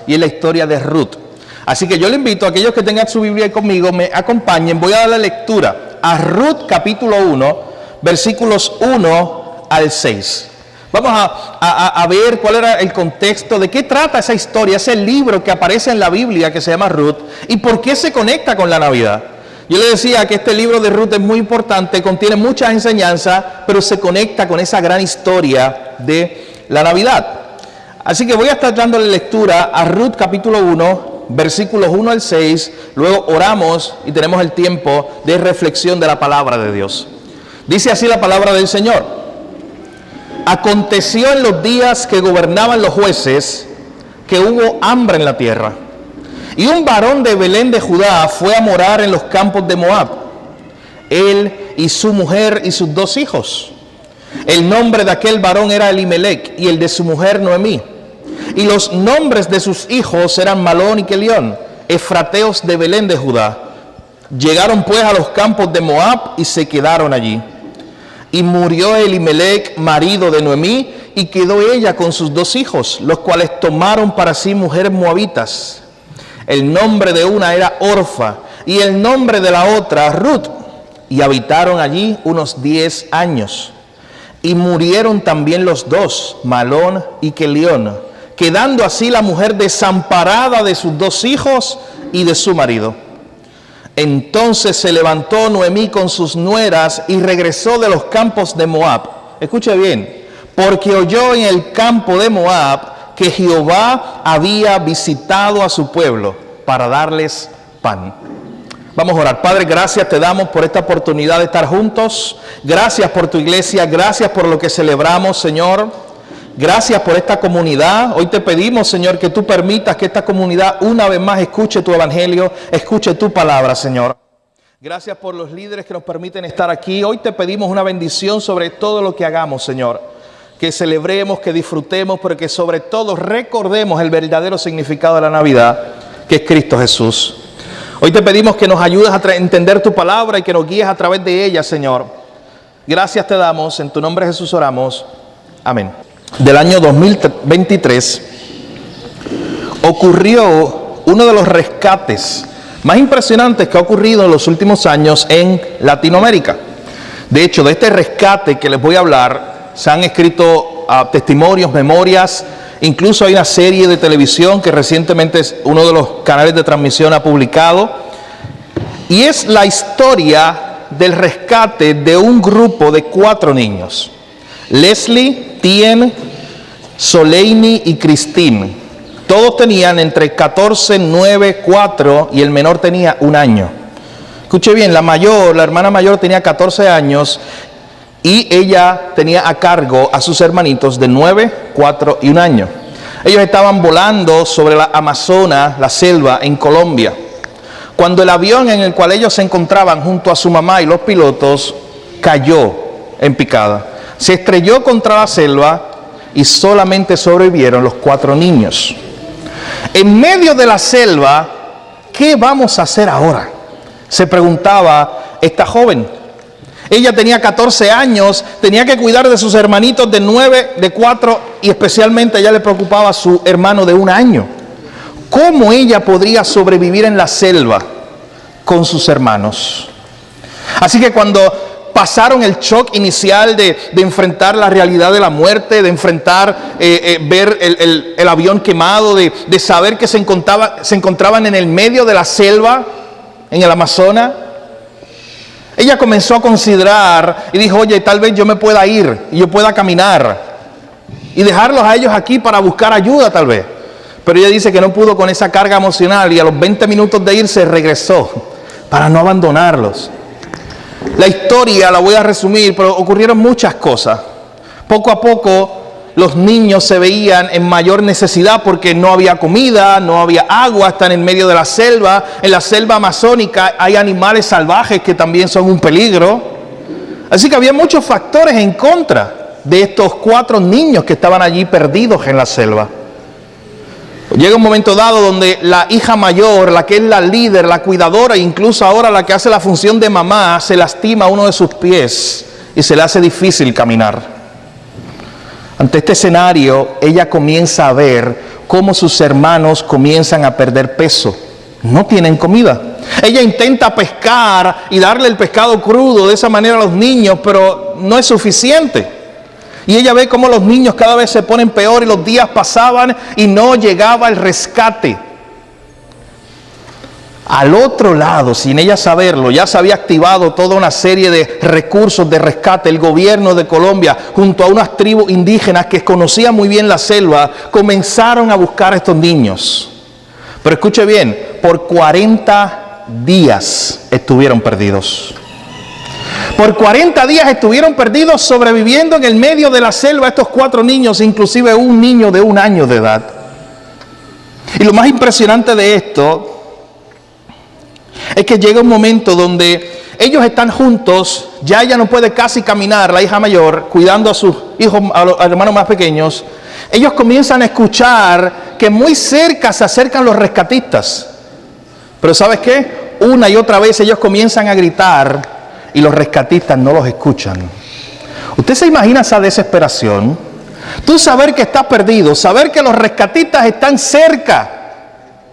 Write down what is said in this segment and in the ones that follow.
y es la historia de Ruth. Así que yo le invito a aquellos que tengan su Biblia conmigo, me acompañen. Voy a dar la lectura a Ruth capítulo 1, versículos 1 al 6. Vamos a ver cuál era el contexto, de qué trata esa historia, ese libro que aparece en la Biblia que se llama Ruth, y por qué se conecta con la Navidad. Yo le decía que este libro de Ruth es muy importante, contiene muchas enseñanzas, pero se conecta con esa gran historia de la Navidad. Así que voy a estar dándole lectura a Ruth capítulo 1, versículos 1 al 6, luego oramos y tenemos el tiempo de reflexión de la palabra de Dios. Dice así la palabra del Señor. Aconteció en los días que gobernaban los jueces que hubo hambre en la tierra. Y un varón de Belén de Judá fue a morar en los campos de Moab, él y su mujer y sus 2 hijos. El nombre de aquel varón era Elimelec y el de su mujer Noemí. Y los nombres de sus hijos eran Malón y Kelión, efrateos de Belén de Judá. Llegaron pues a los campos de Moab y se quedaron allí. Y murió Elimelec, marido de Noemí, y quedó ella con sus 2 hijos, los cuales tomaron para sí mujeres moabitas. El nombre de una era Orfa, y el nombre de la otra Ruth. Y habitaron allí unos 10 años. Y murieron también los 2, Malón y Kelión, quedando así la mujer desamparada de sus 2 hijos y de su marido. Entonces se levantó Noemí con sus nueras y regresó de los campos de Moab. Escuche bien, porque oyó en el campo de Moab que Jehová había visitado a su pueblo para darles pan. Vamos a orar. Padre, gracias te damos por esta oportunidad de estar juntos. Gracias por tu iglesia, gracias por lo que celebramos, Señor. Gracias por esta comunidad. Hoy te pedimos, Señor, que tú permitas que esta comunidad una vez más escuche tu evangelio, escuche tu palabra, Señor. Gracias por los líderes que nos permiten estar aquí. Hoy te pedimos una bendición sobre todo lo que hagamos, Señor. Que celebremos, que disfrutemos, pero que sobre todo recordemos el verdadero significado de la Navidad, que es Cristo Jesús. Hoy te pedimos que nos ayudes a entender tu palabra y que nos guíes a través de ella, Señor. Gracias te damos, en tu nombre Jesús oramos. Amén. Del año 2023 ocurrió uno de los rescates más impresionantes que ha ocurrido en los últimos años en Latinoamérica. De hecho, de este rescate que les voy a hablar, se han escrito testimonios, memorias, incluso hay una serie de televisión que recientemente uno de los canales de transmisión ha publicado, y es la historia del rescate de un grupo de 4 niños. Leslie, Tien, Soleini y Christine. Todos tenían entre 14, 9, 4 y el menor tenía 1 año. Escuche bien, la hermana mayor tenía 14 años y ella tenía a cargo a sus hermanitos de 9, 4 y 1 año. Ellos estaban volando sobre la Amazonas, la selva, en Colombia, cuando el avión en el cual ellos se encontraban junto a su mamá y los pilotos cayó en picada. Se estrelló contra la selva y solamente sobrevivieron los 4 niños. En medio de la selva, ¿qué vamos a hacer ahora?, se preguntaba esta joven. Ella tenía 14 años, tenía que cuidar de sus hermanitos de 9, de 4 y especialmente a ella le preocupaba a su hermano de 1 año. ¿Cómo ella podría sobrevivir en la selva con sus hermanos? Así que cuando pasaron el shock inicial de enfrentar la realidad de la muerte, de enfrentar, ver el avión quemado, de saber que se encontraban en el medio de la selva, en el Amazonas, ella comenzó a considerar y dijo, oye, tal vez yo me pueda ir y yo pueda caminar y dejarlos a ellos aquí para buscar ayuda tal vez. Pero ella dice que no pudo con esa carga emocional y a los 20 minutos de irse regresó para no abandonarlos. La historia la voy a resumir, pero ocurrieron muchas cosas. Poco a poco los niños se veían en mayor necesidad porque no había comida, no había agua, están en medio de la selva. En la selva amazónica hay animales salvajes que también son un peligro. Así que había muchos factores en contra de estos 4 niños que estaban allí perdidos en la selva. Llega un momento dado donde la hija mayor, la que es la líder, la cuidadora, incluso ahora la que hace la función de mamá, se lastima uno de sus pies y se le hace difícil caminar. Ante este escenario, ella comienza a ver cómo sus hermanos comienzan a perder peso. No tienen comida. Ella intenta pescar y darle el pescado crudo de esa manera a los niños, pero no es suficiente. Y ella ve cómo los niños cada vez se ponen peor y los días pasaban y no llegaba el rescate. Al otro lado, sin ella saberlo, ya se había activado toda una serie de recursos de rescate. El gobierno de Colombia, junto a unas tribus indígenas que conocían muy bien la selva, comenzaron a buscar a estos niños. Pero escuche bien, por 40 días estuvieron perdidos. Por 40 días estuvieron perdidos, sobreviviendo en el medio de la selva estos 4 niños, inclusive un niño de 1 año de edad. Y lo más impresionante de esto es que llega un momento donde ellos están juntos, ya ella no puede casi caminar, la hija mayor, cuidando a sus hijos, a los hermanos más pequeños. Ellos comienzan a escuchar que muy cerca se acercan los rescatistas. Pero ¿sabes qué? Una y otra vez ellos comienzan a gritar y los rescatistas no los escuchan. ¿Usted se imagina esa desesperación? Tú saber que estás perdido, saber que los rescatistas están cerca,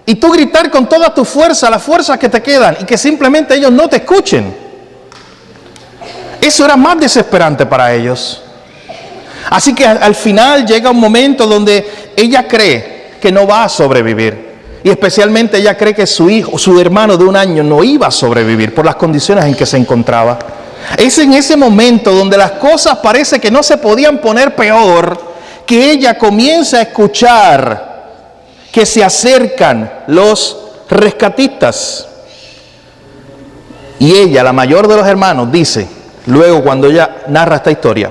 y tú gritar con toda tu fuerza, las fuerzas que te quedan, y que simplemente ellos no te escuchen. Eso era más desesperante para ellos. Así que al final llega un momento donde ella cree que no va a sobrevivir. Y especialmente ella cree que su hijo, su hermano de 1 año, no iba a sobrevivir por las condiciones en que se encontraba. Es en ese momento donde las cosas parece que no se podían poner peor, que ella comienza a escuchar que se acercan los rescatistas. Y ella, la mayor de los hermanos, dice, luego cuando ella narra esta historia,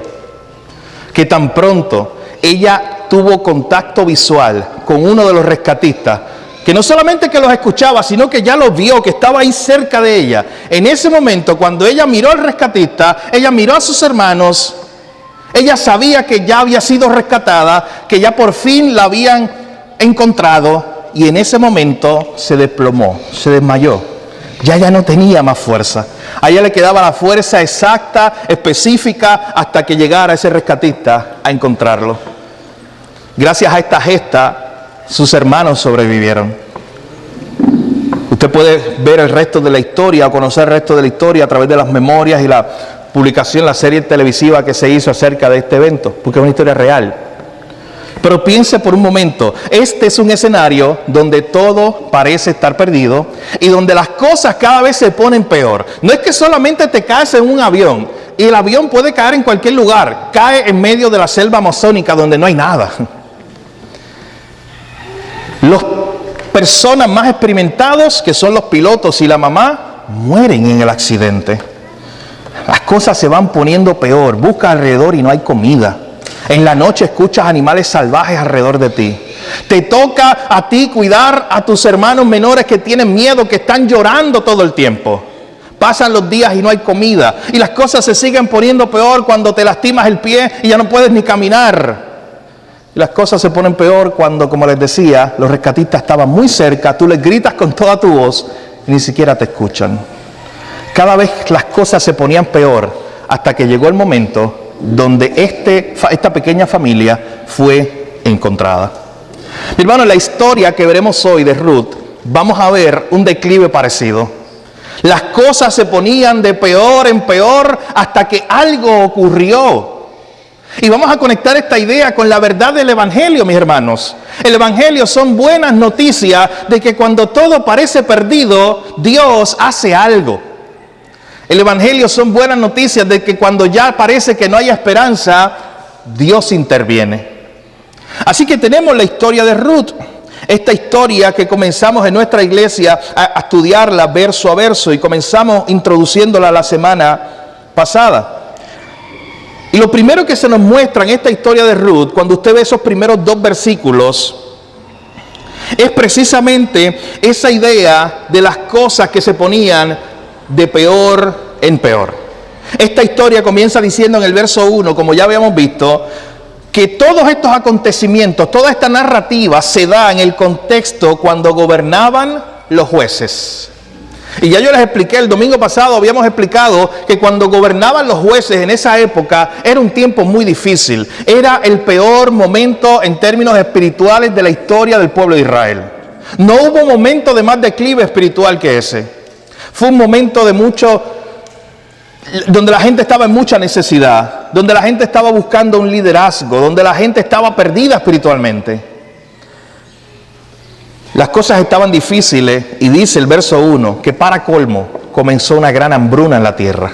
que tan pronto ella tuvo contacto visual con uno de los rescatistas, que no solamente que los escuchaba, sino que ya los vio, que estaba ahí cerca de ella. En ese momento, cuando ella miró al rescatista, ella miró a sus hermanos, ella sabía que ya había sido rescatada, que ya por fin la habían encontrado, y en ese momento se desplomó, se desmayó. Ya no tenía más fuerza. A ella le quedaba la fuerza exacta, específica, hasta que llegara ese rescatista a encontrarlo. Gracias a esta gesta, sus hermanos sobrevivieron. Usted puede ver el resto de la historia, o conocer el resto de la historia a través de las memorias y la publicación, la serie televisiva que se hizo acerca de este evento, porque es una historia real. Pero piense por un momento, este es un escenario donde todo parece estar perdido y donde las cosas cada vez se ponen peor. No es que solamente te caes en un avión, y el avión puede caer en cualquier lugar, cae en medio de la selva amazónica donde no hay nada. Las personas más experimentados, que son los pilotos y la mamá, mueren en el accidente. Las cosas se van poniendo peor, busca alrededor y no hay comida. En la noche escuchas animales salvajes alrededor de ti. Te toca a ti cuidar a tus hermanos menores que tienen miedo, que están llorando todo el tiempo. Pasan los días y no hay comida. Y las cosas se siguen poniendo peor cuando te lastimas el pie y ya no puedes ni caminar. Y las cosas se ponen peor cuando, como les decía, los rescatistas estaban muy cerca, tú les gritas con toda tu voz y ni siquiera te escuchan. Cada vez las cosas se ponían peor hasta que llegó el momento donde esta pequeña familia fue encontrada. Mi hermano, en la historia que veremos hoy de Ruth, vamos a ver un declive parecido. Las cosas se ponían de peor en peor hasta que algo ocurrió. Y vamos a conectar esta idea con la verdad del Evangelio, mis hermanos. El Evangelio son buenas noticias de que cuando todo parece perdido, Dios hace algo. El Evangelio son buenas noticias de que cuando ya parece que no hay esperanza, Dios interviene. Así que tenemos la historia de Ruth, esta historia que comenzamos en nuestra iglesia a estudiarla verso a verso y comenzamos introduciéndola la semana pasada. Y lo primero que se nos muestra en esta historia de Ruth, cuando usted ve esos primeros 2 versículos, es precisamente esa idea de las cosas que se ponían de peor en peor. Esta historia comienza diciendo en el verso 1, como ya habíamos visto, que todos estos acontecimientos, toda esta narrativa se da en el contexto cuando gobernaban los jueces. Y ya yo les expliqué, el domingo pasado habíamos explicado que cuando gobernaban los jueces en esa época era un tiempo muy difícil. Era el peor momento en términos espirituales de la historia del pueblo de Israel. No hubo momento de más declive espiritual que ese. Fue un momento de donde la gente estaba en mucha necesidad, donde la gente estaba buscando un liderazgo, donde la gente estaba perdida espiritualmente. Las cosas estaban difíciles y dice el verso 1 que para colmo comenzó una gran hambruna en la tierra.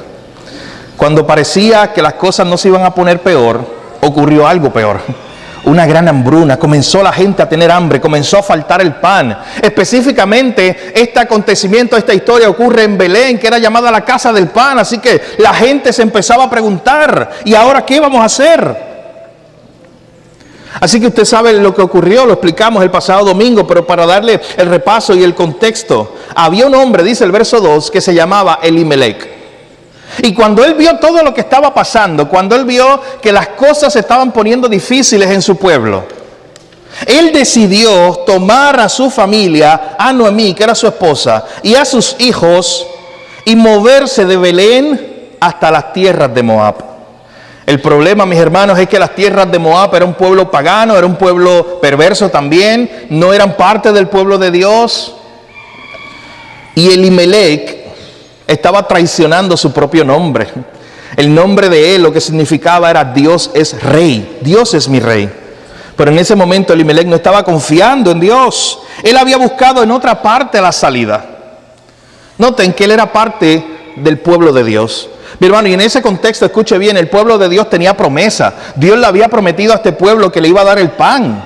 Cuando parecía que las cosas no se iban a poner peor, ocurrió algo peor. Una gran hambruna, comenzó la gente a tener hambre, comenzó a faltar el pan. Específicamente este acontecimiento, esta historia ocurre en Belén, que era llamada la casa del pan. Así que la gente se empezaba a preguntar, ¿y ahora qué vamos a hacer? Así que usted sabe lo que ocurrió, lo explicamos el pasado domingo, pero para darle el repaso y el contexto, había un hombre, dice el verso 2, que se llamaba Elimelec. Y cuando él vio todo lo que estaba pasando, cuando él vio que las cosas se estaban poniendo difíciles en su pueblo, él decidió tomar a su familia, a Noemí, que era su esposa, y a sus hijos, y moverse de Belén hasta las tierras de Moab. El problema, mis hermanos, es que las tierras de Moab era un pueblo pagano, era un pueblo perverso también, no eran parte del pueblo de Dios. Y Elimelec estaba traicionando su propio nombre. El nombre de él, lo que significaba era Dios es rey, Dios es mi rey. Pero en ese momento Elimelec no estaba confiando en Dios. Él había buscado en otra parte la salida. Noten que él era parte del pueblo de Dios. Mi hermano, y en ese contexto, escuche bien, el pueblo de Dios tenía promesa. Dios le había prometido a este pueblo que le iba a dar el pan.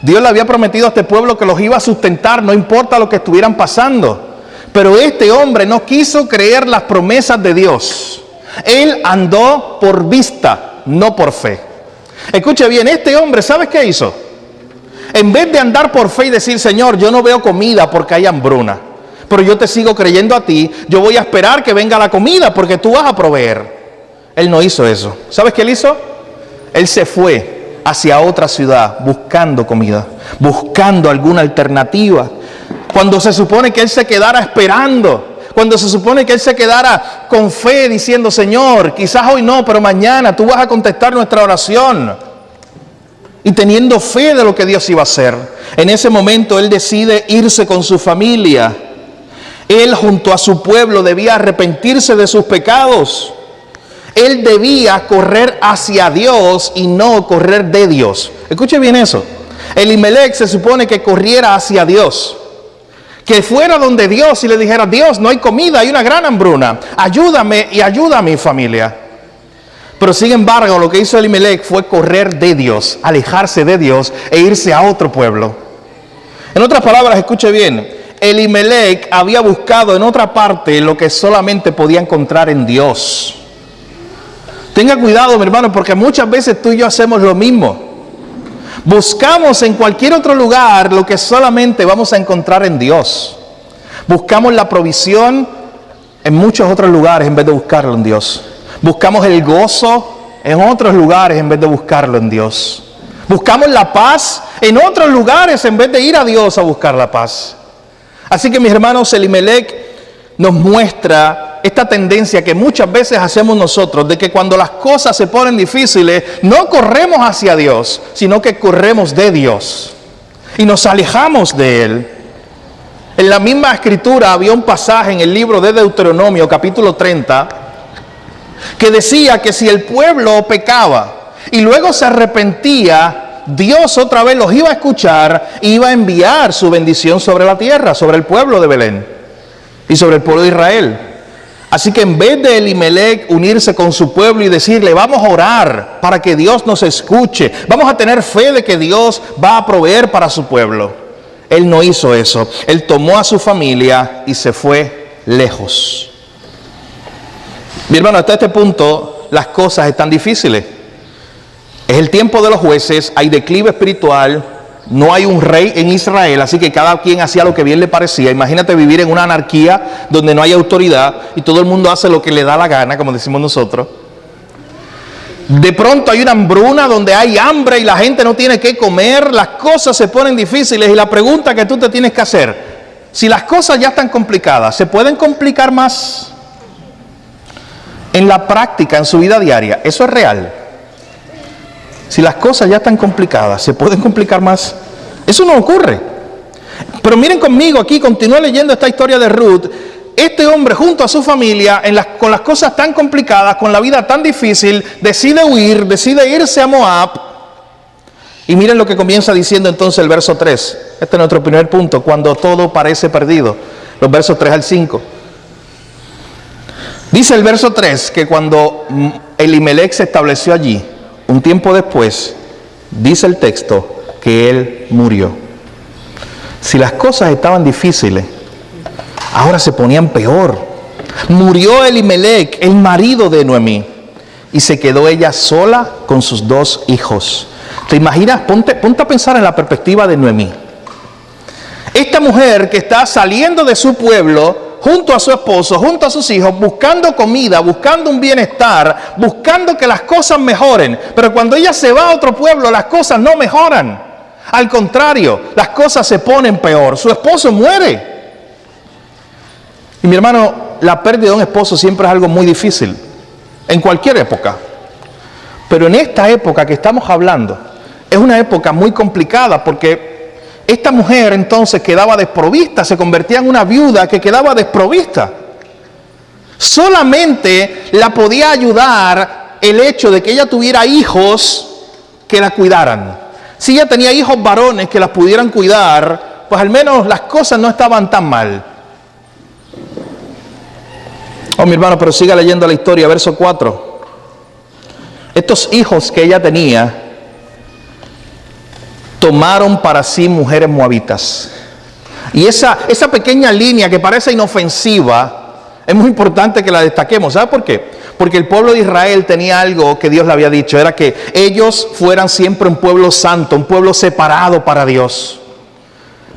Dios le había prometido a este pueblo que los iba a sustentar, no importa lo que estuvieran pasando. Pero este hombre no quiso creer las promesas de Dios. Él andó por vista, no por fe. Escuche bien, este hombre, ¿sabes qué hizo? En vez de andar por fe y decir, Señor, yo no veo comida porque hay hambruna, pero yo te sigo creyendo a ti, yo voy a esperar que venga la comida porque tú vas a proveer. Él no hizo eso. ¿Sabes qué él hizo? Él se fue hacia otra ciudad buscando comida, buscando alguna alternativa. Cuando se supone que él se quedara esperando, cuando se supone que él se quedara con fe diciendo, Señor, quizás hoy no, pero mañana tú vas a contestar nuestra oración. Y teniendo fe de lo que Dios iba a hacer. En ese momento él decide irse con su familia. Él junto a su pueblo debía arrepentirse de sus pecados. Él debía correr hacia Dios y no correr de Dios. Escuche bien eso. Elimelec se supone que corriera hacia Dios. Que fuera donde Dios y le dijera, Dios, no hay comida, hay una gran hambruna. Ayúdame y ayuda a mi familia. Pero sin embargo, lo que hizo Elimelec fue correr de Dios, alejarse de Dios e irse a otro pueblo. En otras palabras, escuche bien. Elimelec había buscado en otra parte lo que solamente podía encontrar en Dios. Tenga cuidado, mi hermano, porque muchas veces tú y yo hacemos lo mismo. Buscamos en cualquier otro lugar lo que solamente vamos a encontrar en Dios. Buscamos la provisión en muchos otros lugares en vez de buscarlo en Dios. Buscamos el gozo en otros lugares en vez de buscarlo en Dios. Buscamos la paz en otros lugares en vez de ir a Dios a buscar la paz. Así que mis hermanos, Elimelec nos muestra esta tendencia que muchas veces hacemos nosotros, de que cuando las cosas se ponen difíciles, no corremos hacia Dios, sino que corremos de Dios y nos alejamos de Él. En la misma escritura había un pasaje en el libro de Deuteronomio, capítulo 30, que decía que si el pueblo pecaba y luego se arrepentía, Dios otra vez los iba a escuchar y iba a enviar su bendición sobre la tierra, sobre el pueblo de Belén y sobre el pueblo de Israel. Así que en vez de Elimelec unirse con su pueblo y decirle, vamos a orar para que Dios nos escuche, vamos a tener fe de que Dios va a proveer para su pueblo, él no hizo eso. Él tomó a su familia y se fue lejos. Mi hermano, hasta este punto las cosas están difíciles. Es el tiempo de los jueces, hay declive espiritual, no hay un rey en Israel, así que cada quien hacía lo que bien le parecía. Imagínate vivir en una anarquía donde no hay autoridad y todo el mundo hace lo que le da la gana, como decimos nosotros. De pronto hay una hambruna donde hay hambre y la gente no tiene qué comer, las cosas se ponen difíciles y la pregunta que tú te tienes que hacer, si las cosas ya están complicadas, ¿se pueden complicar más? En la práctica, en su vida diaria, ¿eso es real? Si las cosas ya están complicadas, ¿se pueden complicar más? Eso no ocurre. Pero miren conmigo aquí, continúo leyendo esta historia de Ruth. Este hombre junto a su familia, con las cosas tan complicadas, con la vida tan difícil, decide huir, decide irse a Moab. Y miren lo que comienza diciendo entonces el verso 3. Este es nuestro primer punto, cuando todo parece perdido. Los versos 3 al 5. Dice el verso 3 que cuando Elimelech se estableció allí, un tiempo después, dice el texto que él murió. Si las cosas estaban difíciles, ahora se ponían peor. Murió Elimelech, el marido de Noemí, y se quedó ella sola con sus 2 hijos. ¿Te imaginas? Ponte a pensar en la perspectiva de Noemí. Esta mujer que está saliendo de su pueblo, junto a su esposo, junto a sus hijos, buscando comida, buscando un bienestar, buscando que las cosas mejoren. Pero cuando ella se va a otro pueblo, las cosas no mejoran. Al contrario, las cosas se ponen peor. Su esposo muere. Y mi hermano, la pérdida de un esposo siempre es algo muy difícil, en cualquier época. Pero en esta época que estamos hablando, es una época muy complicada porque esta mujer entonces quedaba desprovista, se convertía en una viuda que quedaba desprovista. Solamente la podía ayudar el hecho de que ella tuviera hijos que la cuidaran. Si ella tenía hijos varones que las pudieran cuidar, pues al menos las cosas no estaban tan mal. Oh, mi hermano, pero siga leyendo la historia, verso 4. Estos hijos que ella tenía tomaron para sí mujeres moabitas. Y esa pequeña línea que parece inofensiva, es muy importante que la destaquemos. ¿Sabe por qué? Porque el pueblo de Israel tenía algo que Dios le había dicho, era que ellos fueran siempre un pueblo santo, un pueblo separado para Dios.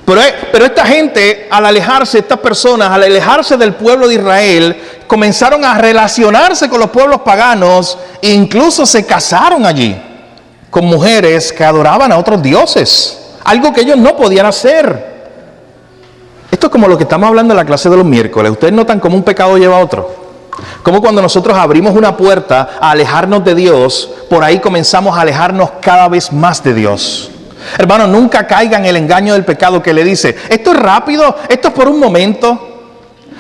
Pero esta gente, al alejarse, estas personas, al alejarse del pueblo de Israel, comenzaron a relacionarse con los pueblos paganos e incluso se casaron allí con mujeres que adoraban a otros dioses, algo que ellos no podían hacer. Esto es como lo que estamos hablando en la clase de los miércoles. Ustedes notan cómo un pecado lleva a otro. Como cuando nosotros abrimos una puerta a alejarnos de Dios, por ahí comenzamos a alejarnos cada vez más de Dios. Hermano, nunca caiga en el engaño del pecado que le dice, esto es rápido, esto es por un momento,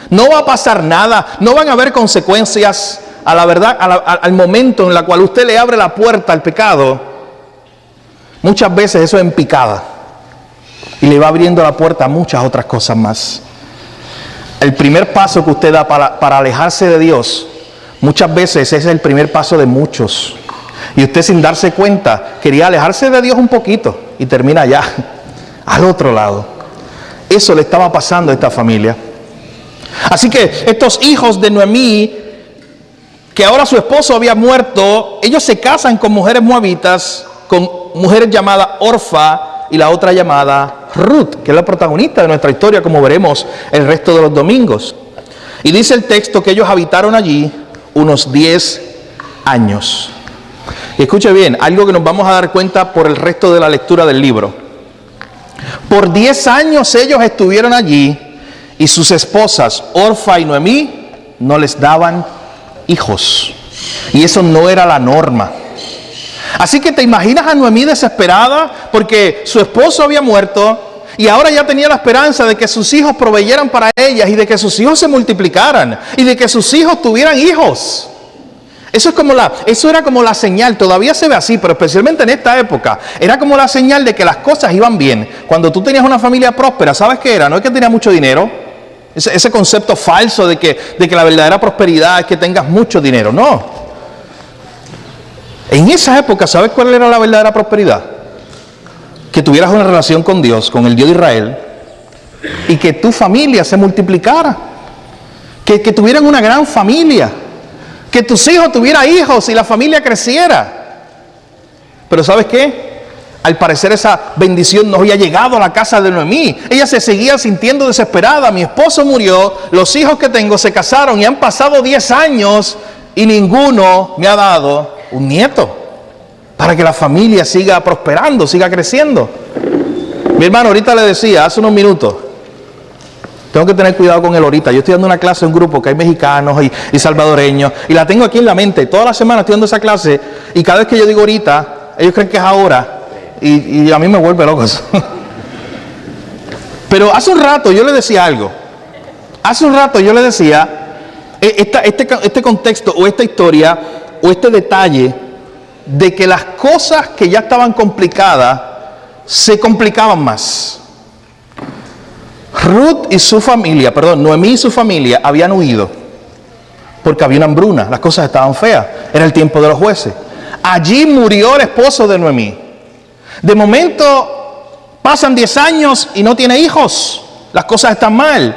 no va a pasar nada, no van a haber consecuencias. A la verdad, al momento en el cual usted le abre la puerta al pecado, muchas veces eso es en picada y le va abriendo la puerta a muchas otras cosas más. El primer paso que usted da para alejarse de Dios, muchas veces ese es el primer paso de muchos. Y usted, sin darse cuenta, quería alejarse de Dios un poquito y termina allá, al otro lado. Eso le estaba pasando a esta familia. Así que estos hijos de Noemí, que ahora su esposo había muerto, ellos se casan con mujeres moabitas, con mujeres llamadas Orfa y la otra llamada Ruth, que es la protagonista de nuestra historia, como veremos el resto de los domingos. Y dice el texto que ellos habitaron allí unos 10 años. Y escuche bien, algo que nos vamos a dar cuenta por el resto de la lectura del libro. Por 10 años ellos estuvieron allí y sus esposas Orfa y Noemí no les daban hijos. Y eso no era la norma. Así que te imaginas a Noemí desesperada porque su esposo había muerto y ahora ya tenía la esperanza de que sus hijos proveyeran para ellas y de que sus hijos se multiplicaran y de que sus hijos tuvieran hijos. Eso era como la señal, todavía se ve así, pero especialmente en esta época, era como la señal de que las cosas iban bien. Cuando tú tenías una familia próspera, ¿sabes qué era? No es que tenía mucho dinero, ese concepto falso de que la verdadera prosperidad es que tengas mucho dinero, no. En esa época, ¿sabes cuál era la verdadera prosperidad? Que tuvieras una relación con Dios, con el Dios de Israel, y que tu familia se multiplicara, que tuvieran una gran familia, que tus hijos tuvieran hijos y la familia creciera. Pero ¿sabes qué? Al parecer esa bendición no había llegado a la casa de Noemí. Ella se seguía sintiendo desesperada. Mi esposo murió, los hijos que tengo se casaron y han pasado 10 años y ninguno me ha dado un nieto para que la familia siga prosperando, siga creciendo. Mi hermano ahorita le decía hace unos minutos Tengo que tener cuidado con él ahorita. Yo estoy dando una clase en un grupo que hay mexicanos y salvadoreños, y la tengo aquí en la mente. Toda la semana estoy dando esa clase, y cada vez que yo digo ahorita, ellos creen que es ahora, y a mí me vuelve loco eso. Pero hace un rato yo le decía algo. Hace un rato yo le decía, este contexto, o esta historia, o este detalle, de que las cosas que ya estaban complicadas, se complicaban más. Noemí y su familia habían huido porque había una hambruna, las cosas estaban feas, era el tiempo de los jueces. Allí murió el esposo de Noemí. De momento pasan 10 años y no tiene hijos, las cosas están mal.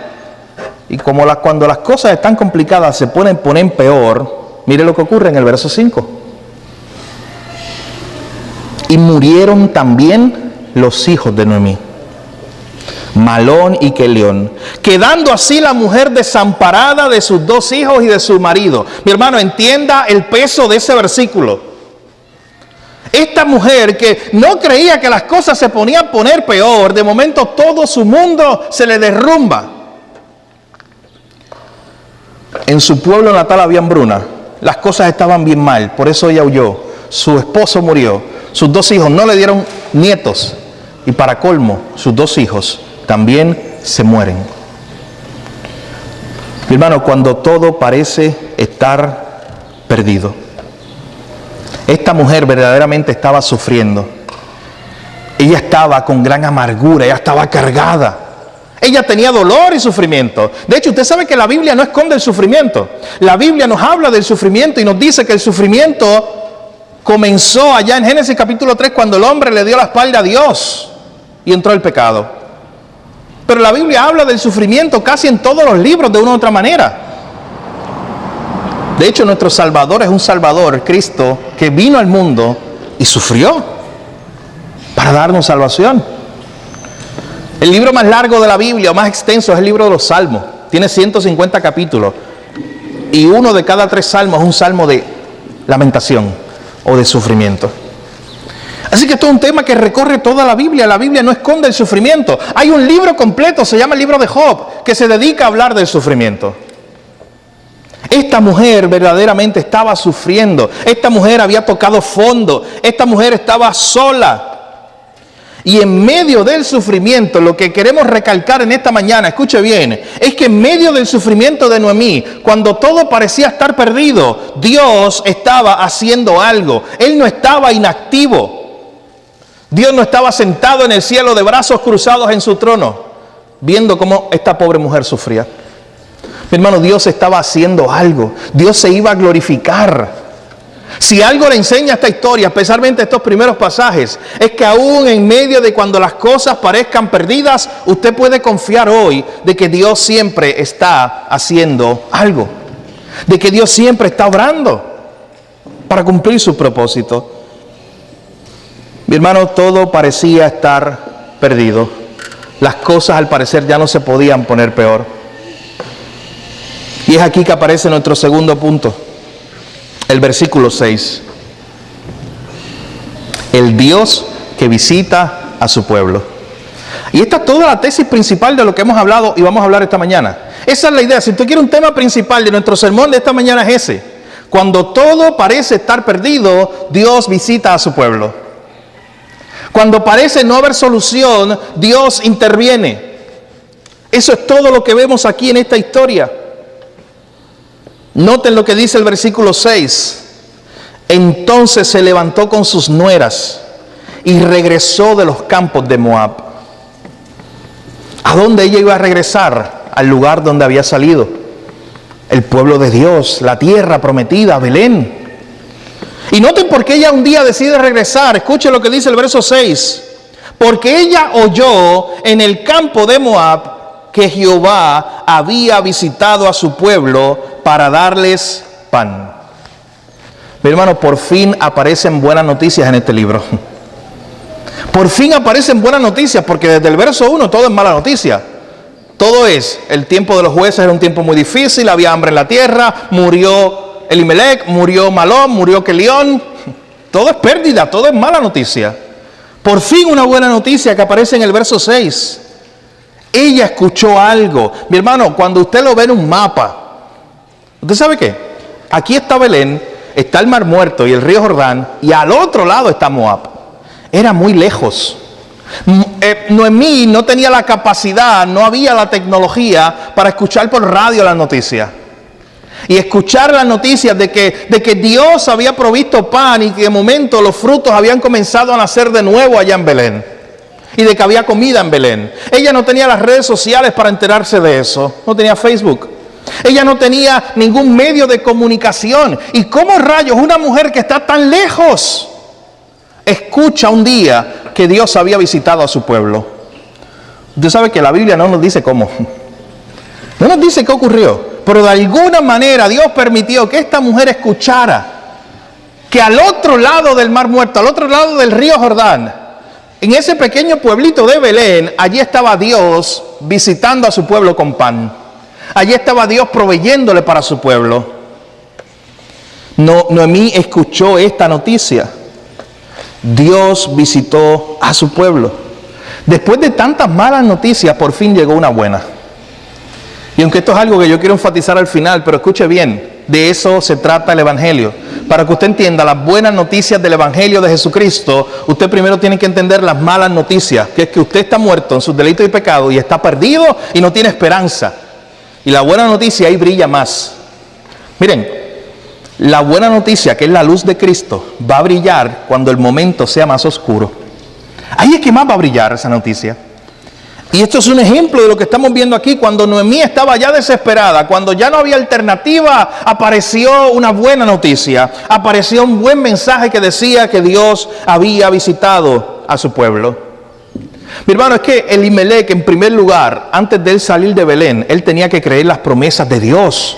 Y cuando las cosas están complicadas se ponen peor, mire lo que ocurre en el verso 5. Y murieron también los hijos de Noemí, Malón y Kelión, quedando así la mujer desamparada de sus 2 hijos y de su marido. Mi hermano, entienda el peso de ese versículo. Esta mujer que no creía que las cosas se ponían peor, de momento todo su mundo se le derrumba. En su pueblo natal había hambruna, las cosas estaban bien mal, por eso ella huyó. Su esposo murió, sus 2 hijos no le dieron nietos, y para colmo, sus 2 hijos también se mueren. Mi hermano, cuando todo parece estar perdido, esta mujer verdaderamente estaba sufriendo. Ella estaba con gran amargura, ella estaba cargada. Ella tenía dolor y sufrimiento. De hecho, usted sabe que la Biblia no esconde el sufrimiento. La Biblia nos habla del sufrimiento y nos dice que el sufrimiento comenzó allá en Génesis capítulo 3, cuando el hombre le dio la espalda a Dios y entró el pecado. Pero la Biblia habla del sufrimiento casi en todos los libros de una u otra manera. De hecho, nuestro Salvador es un Salvador, Cristo, que vino al mundo y sufrió para darnos salvación. El libro más largo de la Biblia, más extenso, es el libro de los Salmos. Tiene 150 capítulos. Y uno de cada 3 salmos es un salmo de lamentación o de sufrimiento. Así que esto es un tema que recorre toda la Biblia. La Biblia no esconde el sufrimiento. Hay un libro completo, se llama el libro de Job, que se dedica a hablar del sufrimiento. Esta mujer verdaderamente estaba sufriendo. Esta mujer había tocado fondo. Esta mujer estaba sola. Y en medio del sufrimiento, lo que queremos recalcar en esta mañana, escuche bien, es que en medio del sufrimiento de Noemí, cuando todo parecía estar perdido, Dios estaba haciendo algo. Él no estaba inactivo. Dios no estaba sentado en el cielo de brazos cruzados en su trono, viendo cómo esta pobre mujer sufría. Mi hermano, Dios estaba haciendo algo. Dios se iba a glorificar. Si algo le enseña esta historia, especialmente estos primeros pasajes, es que aún en medio de cuando las cosas parezcan perdidas, usted puede confiar hoy de que Dios siempre está haciendo algo. De que Dios siempre está obrando para cumplir su propósito. Mi hermano, todo parecía estar perdido. Las cosas al parecer ya no se podían poner peor. Y es aquí que aparece nuestro segundo punto. El versículo 6. El Dios que visita a su pueblo. Y esta es toda la tesis principal de lo que hemos hablado y vamos a hablar esta mañana. Esa es la idea. Si usted quiere un tema principal de nuestro sermón de esta mañana es ese. Cuando todo parece estar perdido, Dios visita a su pueblo. Cuando parece no haber solución, Dios interviene. Eso es todo lo que vemos aquí en esta historia. Noten lo que dice el versículo 6. Entonces se levantó con sus nueras y regresó de los campos de Moab. ¿A dónde ella iba a regresar? Al lugar donde había salido. El pueblo de Dios, la tierra prometida, Belén. Y noten por qué ella un día decide regresar. Escuchen lo que dice el verso 6. Porque ella oyó en el campo de Moab que Jehová había visitado a su pueblo para darles pan. Mi hermano, por fin aparecen buenas noticias en este libro. Por fin aparecen buenas noticias, porque desde el verso 1 todo es mala noticia. Todo es, el tiempo de los jueces era un tiempo muy difícil, había hambre en la tierra, murió Elimelech, murió Malón, murió Kelión. Todo es pérdida, todo es mala noticia. Por fin una buena noticia que aparece en el verso 6. Ella escuchó algo. Mi hermano, cuando usted lo ve en un mapa, ¿usted sabe qué? Aquí está Belén, está el Mar Muerto y el río Jordán, y al otro lado está Moab. Era muy lejos. Noemí no tenía la capacidad, no había la tecnología para escuchar por radio las noticias. Y escuchar las noticias de que Dios había provisto pan y que de momento los frutos habían comenzado a nacer de nuevo allá en Belén. Y de que había comida en Belén. Ella no tenía las redes sociales para enterarse de eso. No tenía Facebook. Ella no tenía ningún medio de comunicación. ¿Y cómo rayos una mujer que está tan lejos escucha un día que Dios había visitado a su pueblo? Usted sabe que la Biblia no nos dice cómo. No nos dice qué ocurrió. Pero de alguna manera Dios permitió que esta mujer escuchara que al otro lado del Mar Muerto, al otro lado del río Jordán, en ese pequeño pueblito de Belén, allí estaba Dios visitando a su pueblo con pan. Allí estaba Dios proveyéndole para su pueblo. Noemí escuchó esta noticia. Dios visitó a su pueblo. Después de tantas malas noticias, por fin llegó una buena. Y aunque esto es algo que yo quiero enfatizar al final, pero escuche bien, de eso se trata el Evangelio. Para que usted entienda las buenas noticias del Evangelio de Jesucristo, usted primero tiene que entender las malas noticias, que es que usted está muerto en sus delitos y pecados y está perdido y no tiene esperanza. Y la buena noticia ahí brilla más. Miren, la buena noticia, que es la luz de Cristo, va a brillar cuando el momento sea más oscuro. Ahí es que más va a brillar esa noticia. Y esto es un ejemplo de lo que estamos viendo aquí. Cuando Noemí estaba ya desesperada, cuando ya no había alternativa, apareció una buena noticia. Apareció un buen mensaje que decía que Dios había visitado a su pueblo. Mi hermano, es que Elimelec, en primer lugar, antes de él salir de Belén, él tenía que creer las promesas de Dios.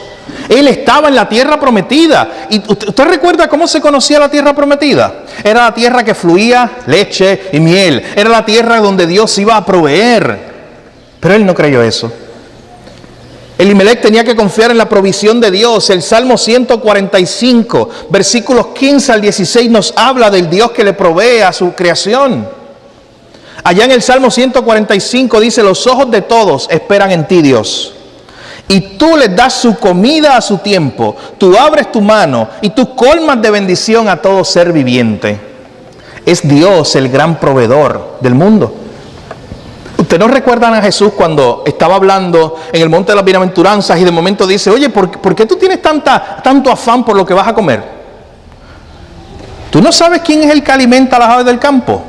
Él estaba en la tierra prometida. ¿Y usted recuerda cómo se conocía la tierra prometida? Era la tierra que fluía leche y miel. Era la tierra donde Dios iba a proveer. Pero él no creyó eso. Elimelec tenía que confiar en la provisión de Dios. El Salmo 145, versículos 15 al 16, nos habla del Dios que le provee a su creación. Allá en el Salmo 145 dice: los ojos de todos esperan en ti, Dios. Y tú les das su comida a su tiempo. Tú abres tu mano y tú colmas de bendición a todo ser viviente. Es Dios el gran proveedor del mundo. ¿Ustedes no recuerdan a Jesús cuando estaba hablando en el monte de las bienaventuranzas y de momento dice: oye, ¿por qué tú tienes tanto afán por lo que vas a comer? ¿Tú no sabes quién es el que alimenta a las aves del campo?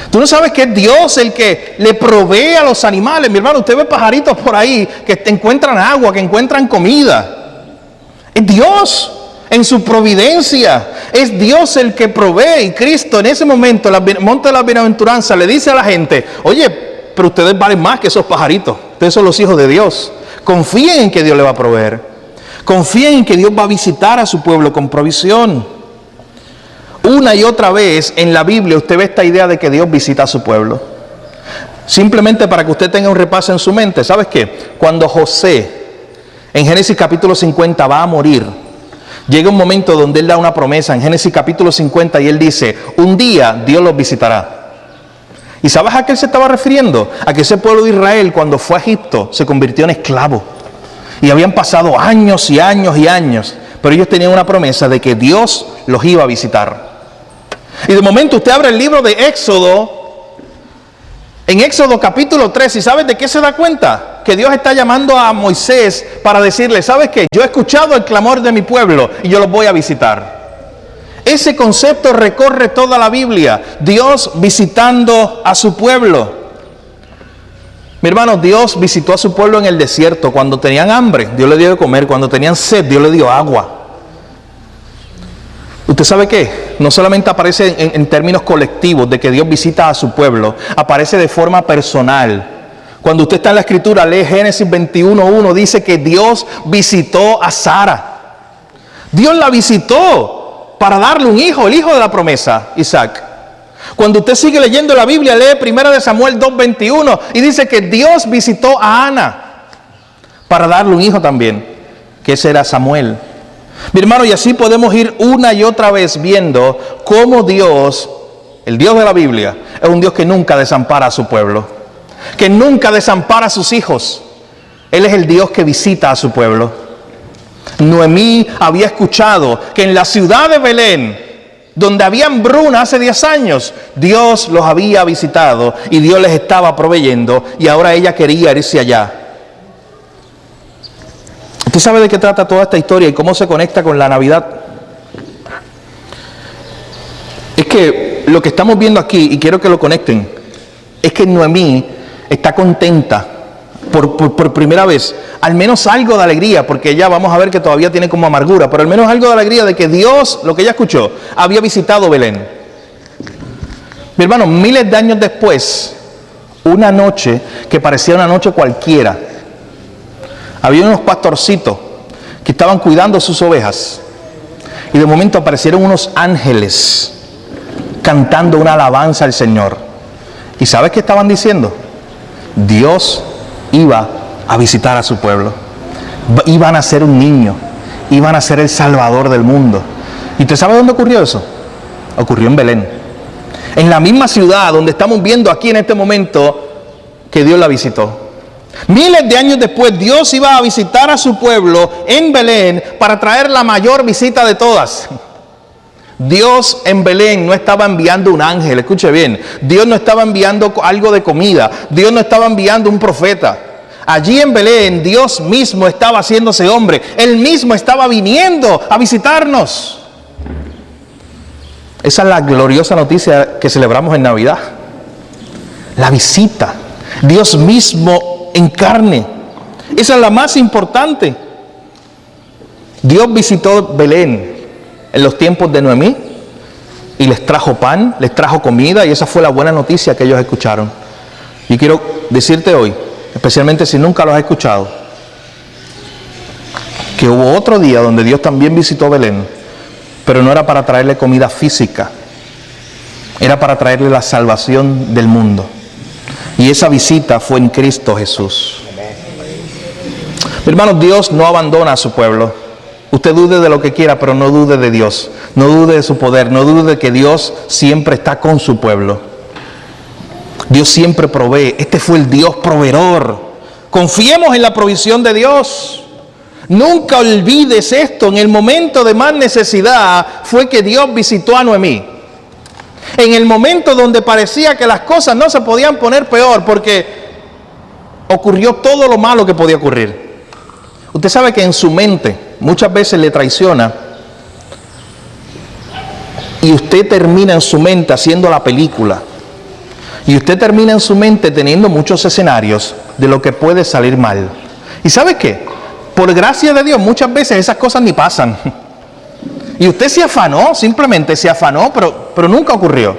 ¿Tú no sabes que es Dios el que le provee a los animales? Mi hermano, usted ve pajaritos por ahí que encuentran agua, que encuentran comida. Es Dios en su providencia. Es Dios el que provee. Y Cristo en ese momento, en el monte de la bienaventuranza, le dice a la gente: oye, pero ustedes valen más que esos pajaritos. Ustedes son los hijos de Dios. Confíen en que Dios le va a proveer. Confíen en que Dios va a visitar a su pueblo con provisión. Una y otra vez en la Biblia usted ve esta idea de que Dios visita a su pueblo. Simplemente para que usted tenga un repaso en su mente. ¿Sabes qué? Cuando José, en Génesis capítulo 50, va a morir, llega un momento donde él da una promesa en Génesis capítulo 50 y él dice: un día Dios los visitará. ¿Y sabes a qué él se estaba refiriendo? A que ese pueblo de Israel, cuando fue a Egipto, se convirtió en esclavo. Y habían pasado años y años y años, pero ellos tenían una promesa de que Dios los iba a visitar. Y de momento usted abre el libro de Éxodo, en Éxodo capítulo 3, ¿y sabes de qué se da cuenta? Que Dios está llamando a Moisés para decirle: ¿sabes qué? Yo he escuchado el clamor de mi pueblo y yo los voy a visitar. Ese concepto recorre toda la Biblia, Dios visitando a su pueblo. Mi hermano, Dios visitó a su pueblo en el desierto. Cuando tenían hambre, Dios les dio de comer. Cuando tenían sed, Dios les dio agua. ¿Usted sabe qué? No solamente aparece en términos colectivos de que Dios visita a su pueblo, aparece de forma personal. Cuando usted está en la Escritura, lee Génesis 21:1, dice que Dios visitó a Sara. Dios la visitó para darle un hijo, el hijo de la promesa, Isaac. Cuando usted sigue leyendo la Biblia, lee 1 Samuel 2:21 y dice que Dios visitó a Ana para darle un hijo también, que ese era Samuel. Mi hermano, y así podemos ir una y otra vez viendo cómo Dios, el Dios de la Biblia, es un Dios que nunca desampara a su pueblo. que nunca desampara a sus hijos. Él es el Dios que visita a su pueblo. Noemí había escuchado que en la ciudad de Belén, donde había hambruna hace 10 años, Dios los había visitado y Dios les estaba proveyendo, y ahora ella quería irse allá. ¿Usted sabe de qué trata toda esta historia y cómo se conecta con la Navidad? Es que lo que estamos viendo aquí, y quiero que lo conecten, es que Noemí está contenta por primera vez, al menos algo de alegría, porque ella vamos a ver que todavía tiene como amargura, pero al menos algo de alegría de que Dios, lo que ella escuchó, había visitado Belén. Mi hermano, miles de años después, una noche que parecía una noche cualquiera, había unos pastorcitos que estaban cuidando sus ovejas, y de momento aparecieron unos ángeles cantando una alabanza al Señor. ¿Y sabes qué estaban diciendo? Dios iba a visitar a su pueblo. Iban a ser un niño, iban a ser el Salvador del mundo. ¿Y usted sabe dónde ocurrió eso? Ocurrió en Belén, en la misma ciudad donde estamos viendo aquí en este momento que Dios la visitó. Miles de años después, Dios iba a visitar a su pueblo en Belén para traer la mayor visita de todas. Dios en Belén no estaba enviando un ángel, escuche bien. Dios no estaba enviando algo de comida. Dios no estaba enviando un profeta. Allí en Belén, Dios mismo estaba haciéndose hombre. Él mismo estaba viniendo a visitarnos. Esa es la gloriosa noticia que celebramos en Navidad. La visita. Dios mismo en carne. Esa es la más importante. Dios visitó Belén en los tiempos de Noemí y les trajo pan, les trajo comida, y esa fue la buena noticia que ellos escucharon. Y quiero decirte hoy, especialmente si nunca lo has escuchado, que hubo otro día donde Dios también visitó Belén, pero no era para traerle comida física, era para traerle la salvación del mundo. Y esa visita fue en Cristo Jesús. Mi hermano, Dios no abandona a su pueblo. Usted dude de lo que quiera, pero no dude de Dios. No dude de su poder. No dude de que Dios siempre está con su pueblo. Dios siempre provee. Este fue el Dios proveedor. Confiemos en la provisión de Dios. Nunca olvides esto. En el momento de más necesidad fue que Dios visitó a Noemí. En el momento donde parecía que las cosas no se podían poner peor, porque ocurrió todo lo malo que podía ocurrir. Usted sabe que en su mente muchas veces le traiciona, y usted termina en su mente haciendo la película, y usted termina en su mente teniendo muchos escenarios de lo que puede salir mal. ¿Y sabe qué? Por gracia de Dios muchas veces esas cosas ni pasan, y usted se afanó, simplemente se afanó, pero nunca ocurrió.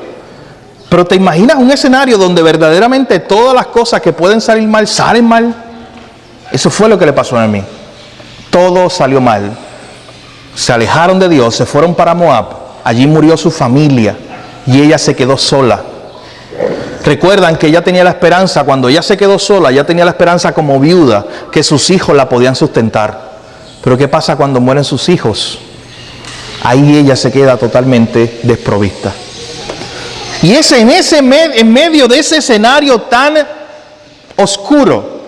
Pero te imaginas un escenario donde verdaderamente todas las cosas que pueden salir mal salen mal. Eso fue lo que le pasó a mí. Todo salió mal. Se alejaron de Dios, se fueron para Moab. Allí murió su familia y ella se quedó sola. Recuerdan que ella tenía la esperanza, cuando ella se quedó sola, ella tenía la esperanza como viuda, que sus hijos la podían sustentar. Pero ¿qué pasa cuando mueren sus hijos? Ahí ella se queda totalmente desprovista. Y es en medio de ese escenario tan oscuro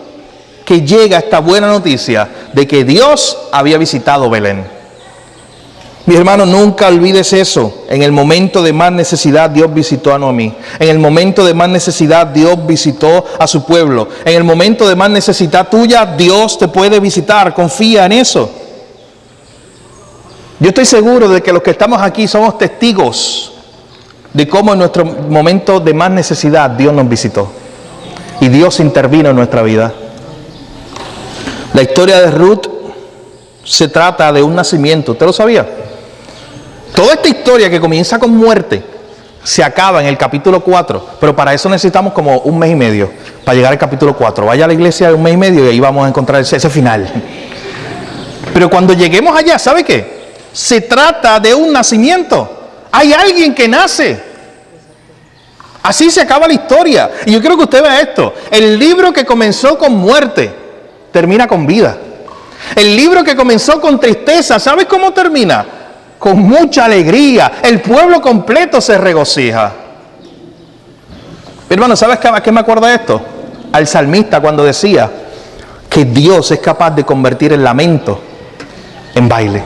que llega esta buena noticia de que Dios había visitado Belén. Mi hermano, nunca olvides eso. En el momento de más necesidad, Dios visitó a Noemí. En el momento de más necesidad, Dios visitó a su pueblo. En el momento de más necesidad tuya, Dios te puede visitar. Confía en eso. Yo estoy seguro de que los que estamos aquí somos testigos de cómo en nuestro momento de más necesidad Dios nos visitó. Y Dios intervino en nuestra vida. La historia de Ruth se trata de un nacimiento. ¿Usted lo sabía? Toda esta historia que comienza con muerte se acaba en el capítulo 4, pero para eso necesitamos como un mes y medio para llegar al capítulo 4. Vaya a la iglesia un mes y medio y ahí vamos a encontrar ese final. Pero cuando lleguemos allá, ¿sabe qué? Se trata de un nacimiento. Hay alguien que nace. Así se acaba la historia. Y yo quiero que usted vea esto. El libro que comenzó con muerte termina con vida. El libro que comenzó con tristeza, ¿sabes cómo termina? Con mucha alegría. El pueblo completo se regocija. Hermano, ¿sabes a qué me acuerda esto? al salmista cuando decía que Dios es capaz de convertir el lamento en baile.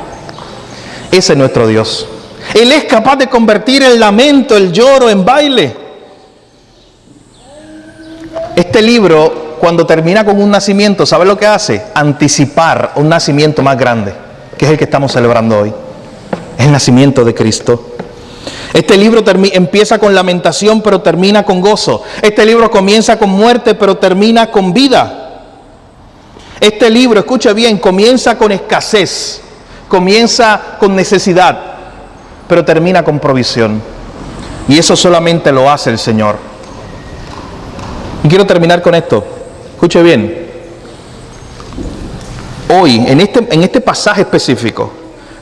Ese es nuestro Dios. Él es capaz de convertir el lamento, el lloro en baile. Este libro, cuando termina con un nacimiento, ¿sabe lo que hace? Anticipar un nacimiento más grande, que es el que estamos celebrando hoy. Es el nacimiento de Cristo. Este libro empieza con lamentación, pero termina con gozo. Este libro comienza con muerte, pero termina con vida. Este libro, escuche bien, comienza con escasez, comienza con necesidad, pero termina con provisión. Y eso solamente lo hace el Señor. Y quiero terminar con esto. Escuche bien. Hoy, en este pasaje específico,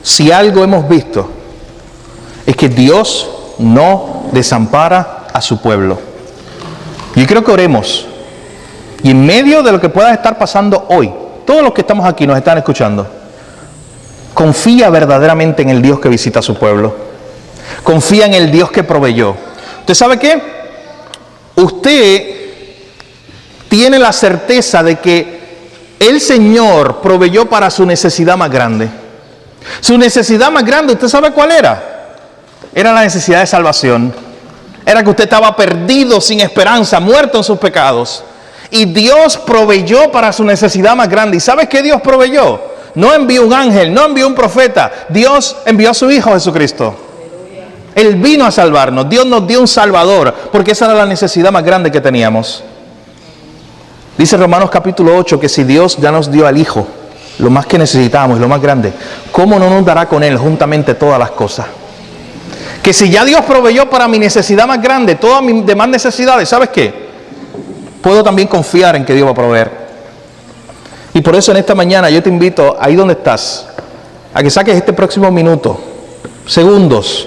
si algo hemos visto, es que Dios no desampara a su pueblo. Yo creo que oremos. Y en medio de lo que pueda estar pasando hoy, todos los que estamos aquí nos están escuchando, confía verdaderamente en el Dios que visita a su pueblo. Confía en el Dios que proveyó. ¿Usted sabe qué? Usted tiene la certeza de que el Señor proveyó para su necesidad más grande. Su necesidad más grande, ¿usted sabe cuál era? Era la necesidad de salvación. Era que usted estaba perdido, sin esperanza, muerto en sus pecados. Y Dios proveyó para su necesidad más grande. ¿Y sabes qué Dios proveyó? No envió un ángel, no envió un profeta. Dios envió a su Hijo Jesucristo. Él vino a salvarnos. Dios nos dio un Salvador, porque esa era la necesidad más grande que teníamos. Dice Romanos capítulo 8 que si Dios ya nos dio al Hijo, lo más que necesitábamos, lo más grande, ¿cómo no nos dará con Él juntamente todas las cosas? Que si ya Dios proveyó para mi necesidad más grande, todas mis demás necesidades, ¿sabes qué? Puedo también confiar en que Dios va a proveer. Y por eso en esta mañana yo te invito, ahí donde estás, a que saques este próximo minuto, segundos,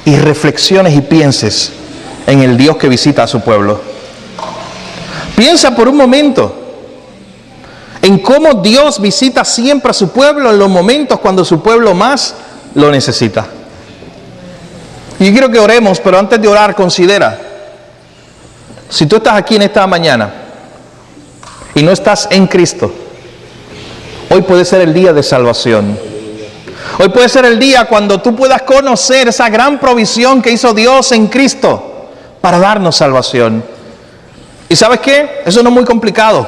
y reflexiones y pienses en el Dios que visita a su pueblo. Piensa por un momento en cómo Dios visita siempre a su pueblo en los momentos cuando su pueblo más lo necesita. Y yo quiero que oremos, pero antes de orar, considera, si tú estás aquí en esta mañana y no estás en Cristo, hoy puede ser el día de salvación. Hoy puede ser el día cuando tú puedas conocer esa gran provisión que hizo Dios en Cristo para darnos salvación. ¿Y sabes qué? Eso no es muy complicado.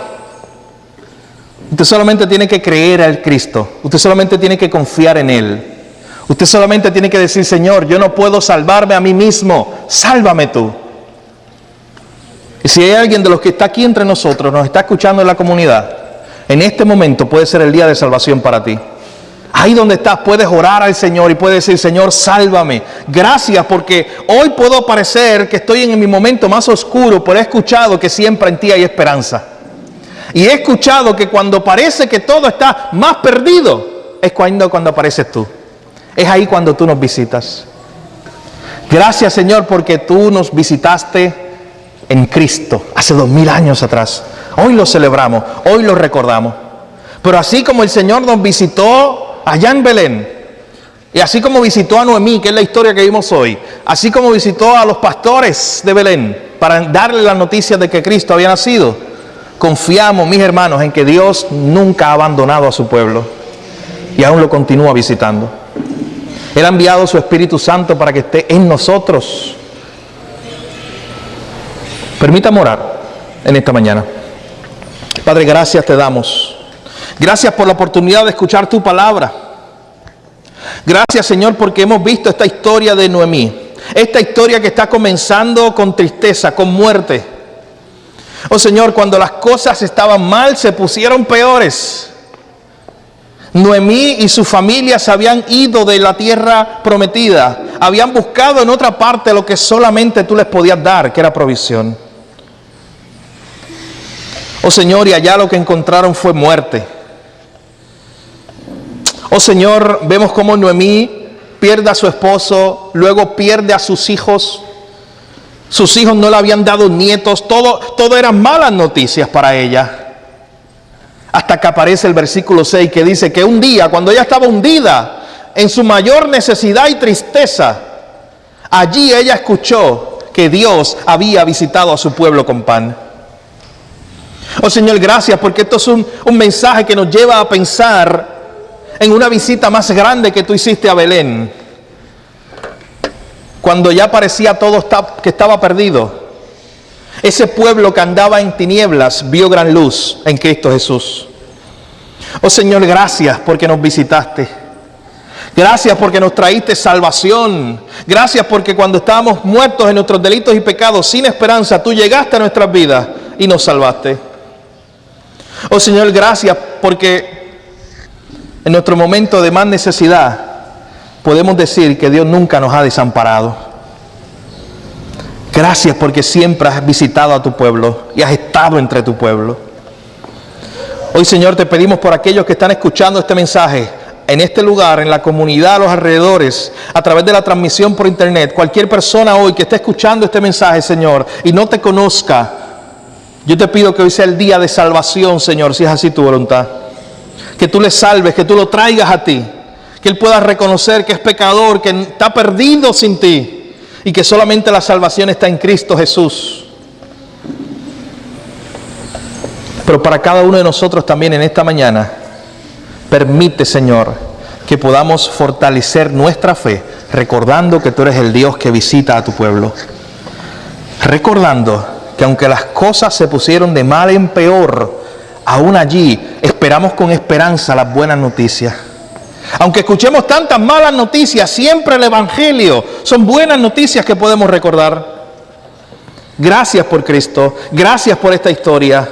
Usted solamente tiene que creer al Cristo. Usted solamente tiene que confiar en Él. Usted solamente tiene que decir, Señor, yo no puedo salvarme a mí mismo. Sálvame tú. Y si hay alguien de los que está aquí entre nosotros, nos está escuchando en la comunidad, en este momento puede ser el día de salvación para ti. Ahí donde estás puedes orar al Señor y puedes decir, Señor, sálvame. Gracias porque hoy puedo parecer que estoy en mi momento más oscuro, pero he escuchado que siempre en ti hay esperanza. Y he escuchado que cuando parece que todo está más perdido, es cuando apareces tú. Es ahí cuando tú nos visitas. Gracias, Señor, porque tú nos visitaste en Cristo hace 2000 años atrás. Hoy lo celebramos, hoy lo recordamos. Pero así como el Señor nos visitó allá en Belén, y así como visitó a Noemí, que es la historia que vimos hoy, así como visitó a los pastores de Belén para darle la noticia de que Cristo había nacido, confiamos, mis hermanos, en que Dios nunca ha abandonado a su pueblo y aún lo continúa visitando. Él ha enviado su Espíritu Santo para que esté en nosotros. Permítame orar en esta mañana. Padre, gracias te damos. Gracias por la oportunidad de escuchar tu palabra. Gracias, Señor, porque hemos visto esta historia de Noemí. Esta historia que está comenzando con tristeza, con muerte. Oh, Señor, cuando las cosas estaban mal, se pusieron peores. Noemí y su familia se habían ido de la tierra prometida. Habían buscado en otra parte lo que solamente tú les podías dar, que era provisión. Oh, Señor, y allá lo que encontraron fue muerte. Oh, Señor, vemos cómo Noemí pierde a su esposo, luego pierde a sus hijos. Sus hijos no le habían dado nietos, todo eran malas noticias para ella. Hasta que aparece el versículo 6 que dice que un día, cuando ella estaba hundida en su mayor necesidad y tristeza, allí ella escuchó que Dios había visitado a su pueblo con pan. Oh Señor, gracias porque esto es un mensaje que nos lleva a pensar en una visita más grande que tú hiciste a Belén. Cuando ya parecía todo que estaba perdido, ese pueblo que andaba en tinieblas vio gran luz en Cristo Jesús. Oh Señor, gracias porque nos visitaste. Gracias porque nos traíste salvación. Gracias porque cuando estábamos muertos en nuestros delitos y pecados, sin esperanza, tú llegaste a nuestras vidas y nos salvaste. Oh Señor, gracias porque en nuestro momento de más necesidad podemos decir que Dios nunca nos ha desamparado. Gracias porque siempre has visitado a tu pueblo y has estado entre tu pueblo. Hoy, Señor, te pedimos por aquellos que están escuchando este mensaje en este lugar, en la comunidad, a los alrededores, a través de la transmisión por internet. Cualquier persona hoy que esté escuchando este mensaje, Señor, y no te conozca, yo te pido que hoy sea el día de salvación, Señor, si es así tu voluntad. Que tú le salves, que tú lo traigas a ti, que él pueda reconocer que es pecador, que está perdido sin ti y que solamente la salvación está en Cristo Jesús. Pero para cada uno de nosotros también en esta mañana, permite, Señor, que podamos fortalecer nuestra fe, recordando que tú eres el Dios que visita a tu pueblo. Recordando que aunque las cosas se pusieron de mal en peor, aún allí esperamos con esperanza las buenas noticias. Aunque escuchemos tantas malas noticias, siempre el Evangelio son buenas noticias que podemos recordar. Gracias por Cristo, gracias por esta historia.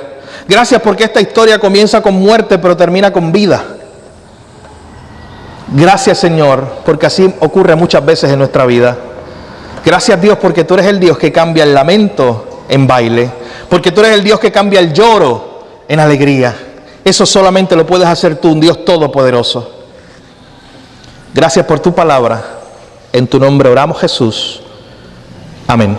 Gracias porque esta historia comienza con muerte pero termina con vida. Gracias, Señor, porque así ocurre muchas veces en nuestra vida. Gracias, Dios, porque tú eres el Dios que cambia el lamento en baile, porque tú eres el Dios que cambia el lloro en alegría. Eso solamente lo puedes hacer tú, un Dios todopoderoso. Gracias por tu palabra. En tu nombre oramos, Jesús. Amén.